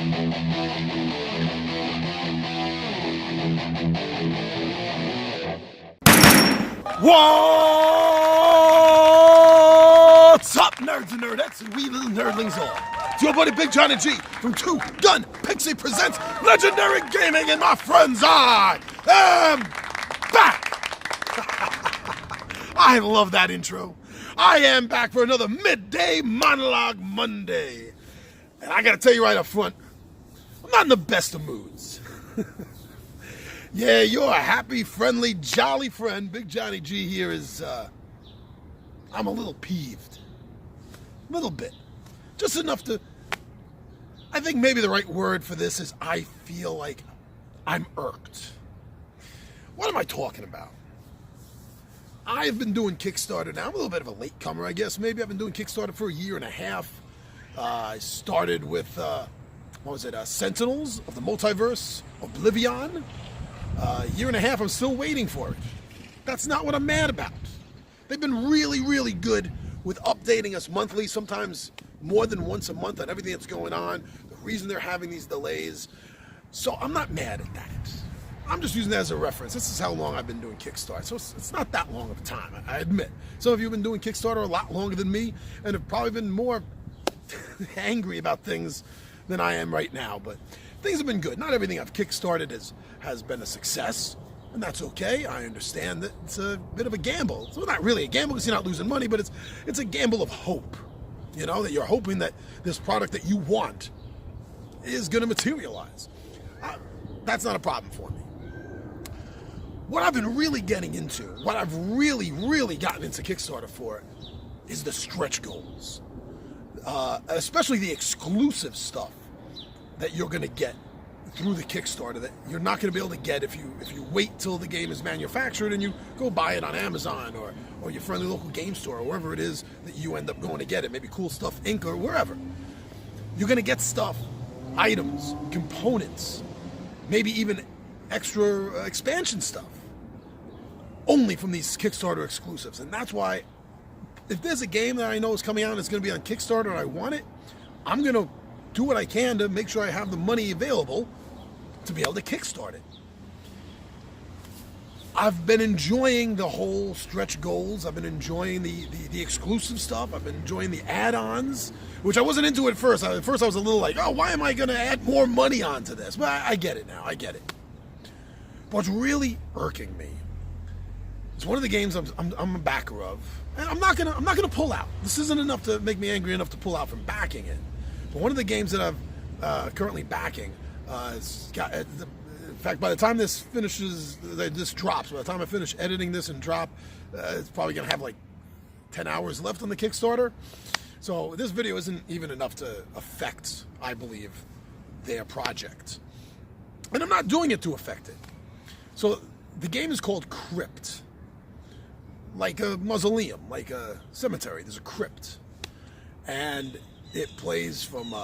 What's up, nerds and nerdettes, and we little nerdlings all? It's your buddy Big Johnny G from Two Gun Pixie presents Legendary Gaming, and my friends, I am back! I love that intro. I am back for another Midday Monologue Monday. And I gotta tell you right up front, I'm not in the best of moods. Yeah, you're a happy, friendly, jolly friend. Big Johnny G here is, I'm a little peeved. A little bit. Just enough to, I think maybe the right word for this is I feel like I'm irked. What am I talking about? I've been doing Kickstarter now. I'm a little bit of a latecomer, I guess. Maybe I've been doing Kickstarter for a year and a half. I started with, Sentinels of the Multiverse, Oblivion. A year and a half, I'm still waiting for it. That's not what I'm mad about. They've been really, really good with updating us monthly, sometimes more than once a month on everything that's going on, the reason they're having these delays. So I'm not mad at that. I'm just using that as a reference. This is how long I've been doing Kickstarter. So it's not that long of a time, I admit. Some of you have been doing Kickstarter a lot longer than me and have probably been more angry about things than I am right now. But things have been good. Not everything I've kickstarted has been a success, and that's okay. I understand that it's a bit of a gamble. It's not really a gamble because you're not losing money, but it's a gamble of hope. You know, that you're hoping that this product that you want is going to materialize. That's not a problem for me. What I've been really getting into, what I've really, really gotten into Kickstarter for, is the stretch goals. Especially the exclusive stuff that you're going to get through the Kickstarter that you're not going to be able to get if you wait till the game is manufactured and you go buy it on Amazon or your friendly local game store or wherever it is that you end up going to get it, maybe Cool Stuff Inc. or wherever. You're going to get stuff, items, components, maybe even extra expansion stuff, only from these Kickstarter exclusives. And that's why if there's a game that I know is coming out and it's going to be on Kickstarter and I want it, I'm going to do what I can to make sure I have the money available to be able to kickstart it. I've been enjoying the whole stretch goals. I've been enjoying the exclusive stuff. I've been enjoying the add-ons, which I wasn't into at first. At first I was a little like, oh, why am I going to add more money onto this? But I get it now. I get it. But what's really irking me, it's one of the games I'm a backer of, and I'm not gonna pull out. This isn't enough to make me angry enough to pull out from backing it. But one of the games that I'm currently backing, in fact, by the time this drops, by the time I finish editing this and drop, it's probably going to have like 10 hours left on the Kickstarter. So this video isn't even enough to affect, I believe, their project. And I'm not doing it to affect it. So the game is called Crypt. Like a mausoleum, like a cemetery, there's a crypt. And it plays from,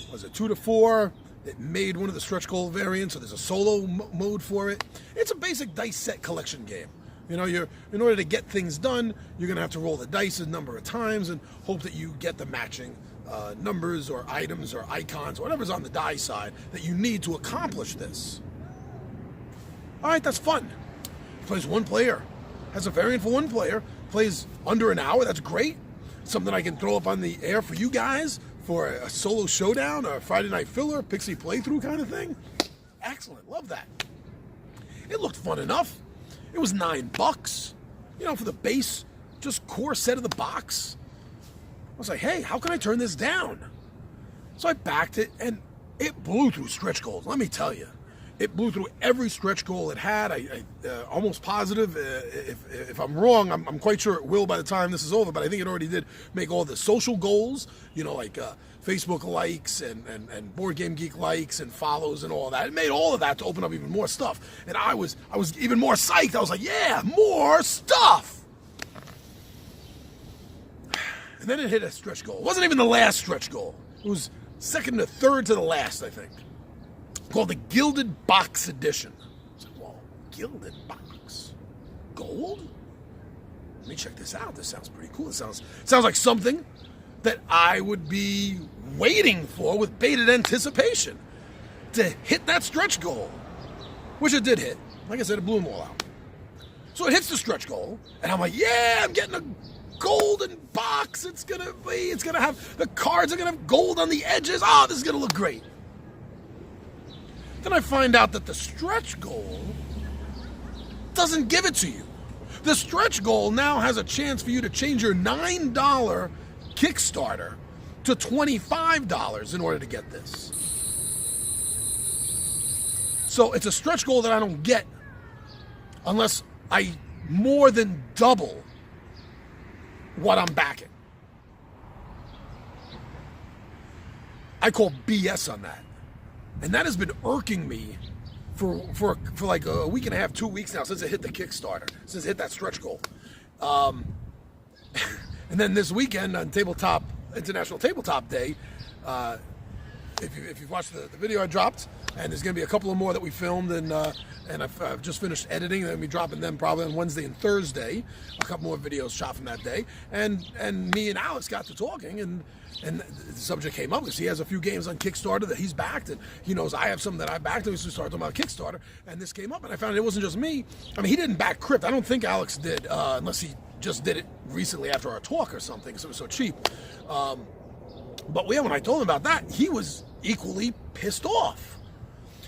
2 to 4. It made one of the stretch goal variants, so there's a solo mode for it. It's a basic dice set collection game. You know, in order to get things done, you're going to have to roll the dice a number of times and hope that you get the matching numbers or items or icons or whatever's on the die side that you need to accomplish this. All right, that's fun. It plays one player. Has a variant for one player. Plays under an hour. That's great. Something I can throw up on the air for you guys for a solo showdown or a Friday night filler, Pixie playthrough kind of thing. Excellent. Love that. It looked fun enough. It was $9, you know, for the base, just core set of the box. I was like, hey, how can I turn this down? So I backed it, and it blew through stretch goals, let me tell you. It blew through every stretch goal it had. I almost positive, if I'm wrong, I'm quite sure it will by the time this is over, but I think it already did make all the social goals, you know, like Facebook likes and Board Game Geek likes and follows and all that. It made all of that to open up even more stuff. And I was even more psyched. I was like, yeah, more stuff. And then it hit a stretch goal. It wasn't even the last stretch goal. It was second to third to the last, I think. Called the Gilded Box Edition. I was like, well, Gilded Box? Gold? Let me check this out. This sounds pretty cool. It sounds like something that I would be waiting for with bated anticipation to hit that stretch goal, which it did hit. Like I said, it blew them all out. So it hits the stretch goal, and I'm like, yeah, I'm getting a golden box. It's gonna have, the cards are gonna have gold on the edges. Oh, this is gonna look great. Then I find out that the stretch goal doesn't give it to you. The stretch goal now has a chance for you to change your $9 Kickstarter to $25 in order to get this. So it's a stretch goal that I don't get unless I more than double what I'm backing. I call BS on that. And that has been irking me for like a week and a half, 2 weeks now, since it hit the Kickstarter, since it hit that stretch goal. And then this weekend on International Tabletop Day, if you've watched the video I dropped, and there's going to be a couple of more that we filmed, and I've just finished editing, and I'll be dropping them probably on Wednesday and Thursday, a couple more videos shot from that day, and me and Alex got to talking, and the subject came up because he has a few games on Kickstarter that he's backed, and he knows I have some that I backed, and we started talking about Kickstarter, and this came up, and I found it wasn't just me. I mean, he didn't back Crypt. I don't think Alex did, unless he just did it recently after our talk or something, because it was so cheap. But when I told him about that, he was equally pissed off.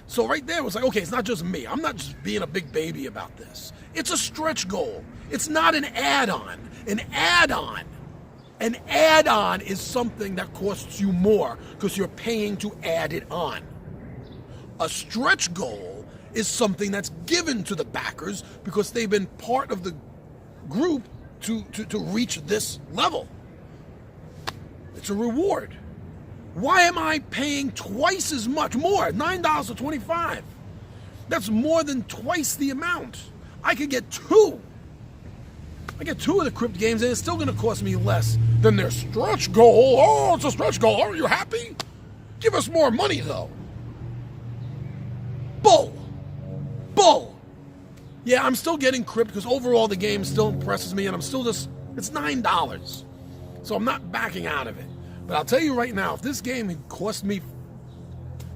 So right there it was like, okay, it's not just me. I'm not just being a big baby about this. It's a stretch goal. It's not an add-on. An add-on is something that costs you more because you're paying to add it on. A stretch goal is something that's given to the backers because they've been part of the group to reach this level. It's a reward. Why am I paying twice as much, more, $9 to $25? That's more than twice the amount. I could get two. I get two of the Crypt games, and it's still going to cost me less than their stretch goal. Oh, it's a stretch goal. Are you happy? Give us more money, though. Bull. Yeah, I'm still getting Crypt because overall the game still impresses me, and I'm still it's $9. So I'm not backing out of it. But I'll tell you right now, if this game had cost me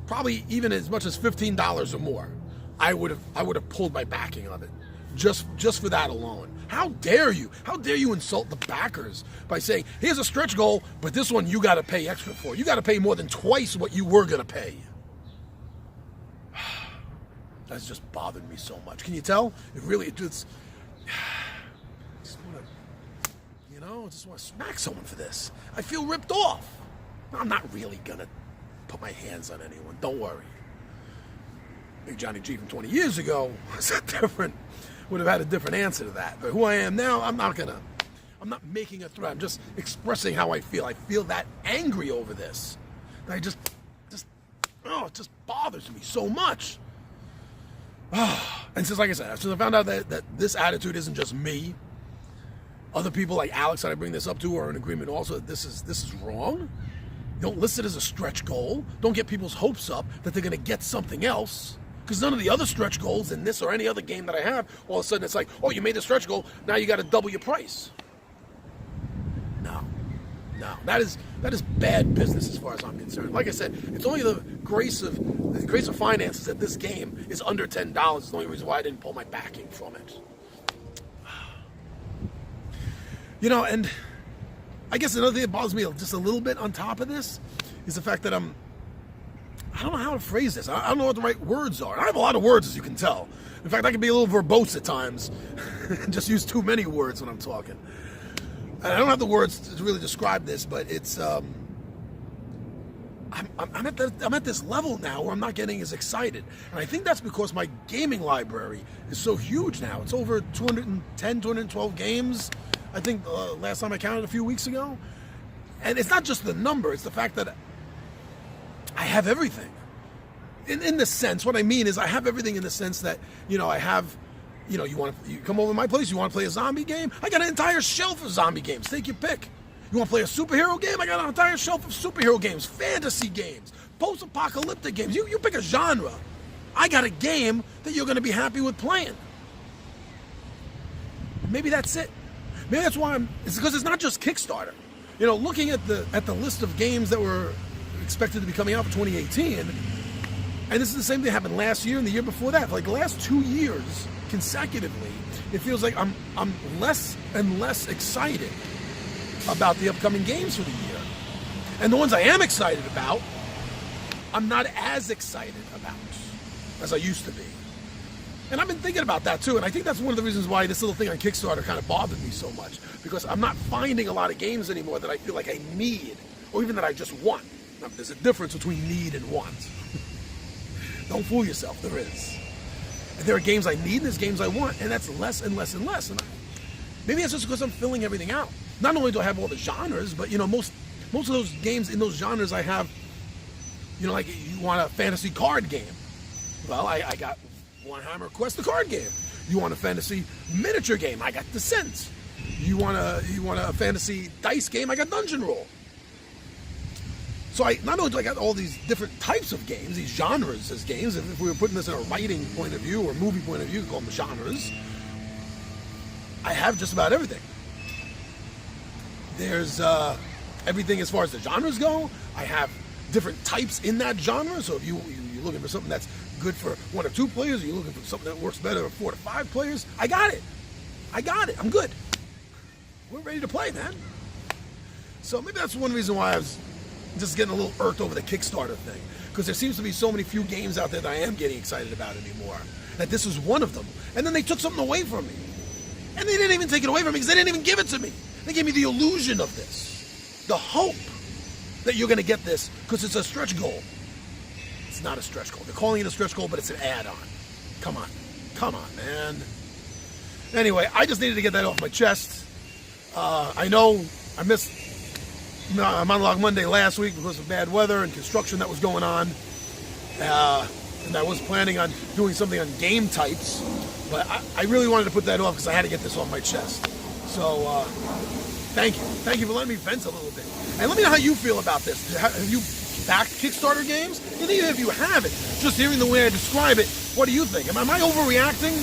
probably even as much as $15 or more, I would have pulled my backing of it. Just for that alone. How dare you? How dare you insult the backers by saying, here's a stretch goal, but this one you got to pay extra for. You got to pay more than twice what you were going to pay. That's just bothered me so much. Can you tell? It really, just want to smack someone for this. I feel ripped off. I'm not really going to put my hands on anyone. Don't worry. Big Johnny G from 20 years ago would have had a different answer to that. But who I am now, I'm not making a threat. I'm just expressing how I feel. I feel that angry over this. And it just bothers me so much. And since, like I said, since I found out that this attitude isn't just me, other people like Alex that I bring this up to are in agreement also that this is wrong. Don't list it as a stretch goal. Don't get people's hopes up that they're going to get something else. Because none of the other stretch goals in this or any other game that I have, all of a sudden it's like, oh, you made the stretch goal, now you got to double your price. No. That is bad business as far as I'm concerned. Like I said, it's only the grace of finances that this game is under $10 is the only reason why I didn't pull my backing from it. And I guess another thing that bothers me just a little bit on top of this is the fact that I don't know how to phrase this. I don't know what the right words are. I have a lot of words, as you can tell. In fact, I can be a little verbose at times and just use too many words when I'm talking. And I don't have the words to really describe this, but it's I'm at this level now where I'm not getting as excited. And I think that's because my gaming library is so huge now. It's over 210, 212 games. I think last time I counted a few weeks ago. And it's not just the number, it's the fact that I have everything. In the sense, what I mean is I have everything in the sense that, I have, you come over to my place, you want to play a zombie game? I got an entire shelf of zombie games. Take your pick. You want to play a superhero game? I got an entire shelf of superhero games, fantasy games, post-apocalyptic games. You pick a genre. I got a game that you're going to be happy with playing. Maybe that's it. Maybe that's why it's because it's not just Kickstarter. looking at the list of games that were expected to be coming out for 2018, and this is the same thing that happened last year and the year before that. For like the last 2 years consecutively, it feels like I'm less and less excited about the upcoming games for the year. And the ones I am excited about, I'm not as excited about as I used to be. And I've been thinking about that too, and I think that's one of the reasons why this little thing on Kickstarter kind of bothered me so much, because I'm not finding a lot of games anymore that I feel like I need, or even that I just want. Now, there's a difference between need and want. Don't fool yourself, there is. And there are games I need and there's games I want, and that's less and less and less. And maybe it's just because I'm filling everything out. Not only do I have all the genres, but most of those games in those genres I have, like you want a fantasy card game. Well, I got Warhammer Quest, the card game. You want a fantasy miniature game? I got Descent. You want a fantasy dice game? I got Dungeon Roll. So not only do I got all these different types of games, these genres as games, if we were putting this in a writing point of view or movie point of view, call them genres, I have just about everything. There's everything as far as the genres go. I have different types in that genre. So if you're looking for something that's good for 1 or 2 players, or you're looking for something that works better for 4 to 5 players, I got it. I'm good. We're ready to play, man. So maybe that's one reason why I was just getting a little irked over the Kickstarter thing, because there seems to be so many few games out there that I am getting excited about anymore, that this was one of them. And then they took something away from me. And they didn't even take it away from me because they didn't even give it to me. They gave me the illusion of this, the hope that you're going to get this because it's a stretch goal. It's not a stretch goal. They're calling it a stretch goal, but it's an add-on. Come on, man. Anyway, I just needed to get that off my chest. I know I missed Monologue Monday last week because of bad weather and construction that was going on. And I was planning on doing something on game types, but I really wanted to put that off because I had to get this off my chest. So, thank you. Thank you for letting me vent a little bit. And let me know how you feel about this. Have you backed Kickstarter games? And even if you haven't, just hearing the way I describe it, what do you think? Am I overreacting?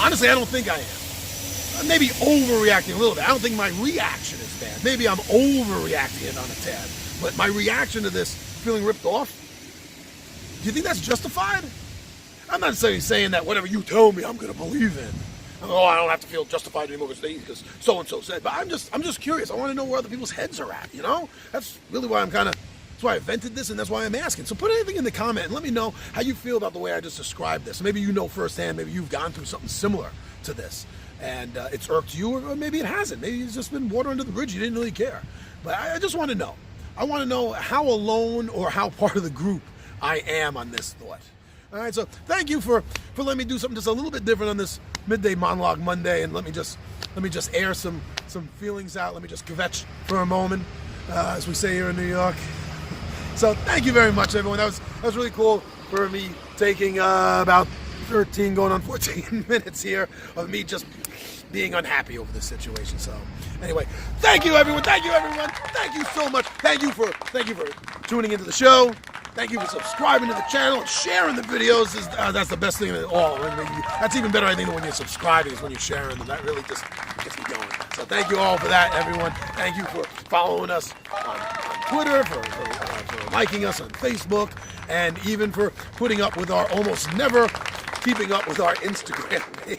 Honestly, I don't think I am. Maybe overreacting a little bit. I don't think my reaction is bad. Maybe I'm overreacting it on a tad. But my reaction to this, feeling ripped off, do you think that's justified? I'm not necessarily saying that whatever you tell me I'm going to believe in. Oh, I don't have to feel justified anymore because so-and-so said. But I'm just curious. I want to know where other people's heads are at, That's really why that's why I vented this, and that's why I'm asking. So put anything in the comment and let me know how you feel about the way I just described this. Maybe you know firsthand. Maybe you've gone through something similar to this, and it's irked you, or maybe it hasn't. Maybe it's just been water under the bridge. You didn't really care. But I just want to know. I want to know how alone or how part of the group I am on this thought. All right, so thank you for letting me do something just a little bit different on this Midday Monologue Monday, and let me just air some feelings out. Let me just kvetch for a moment, as we say here in New York. So thank you very much, everyone. That was really cool for me taking about 13 going on 14 minutes here of me just being unhappy over this situation. So anyway, thank you, everyone. Thank you so much. Thank you for tuning into the show. Thank you for subscribing to the channel and sharing the videos. That's the best thing of it all. That's even better, I think, than when you're subscribing is when you're sharing them. That really just gets me going. So thank you all for that, everyone. Thank you for following us on Twitter, for liking us on Facebook, and even for putting up with our almost never keeping up with our Instagram page.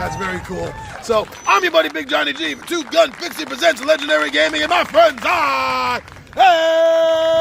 That's very cool. So I'm your buddy Big Johnny G for Two Gun Pixie Presents Legendary Gaming, and my friends are... Hey!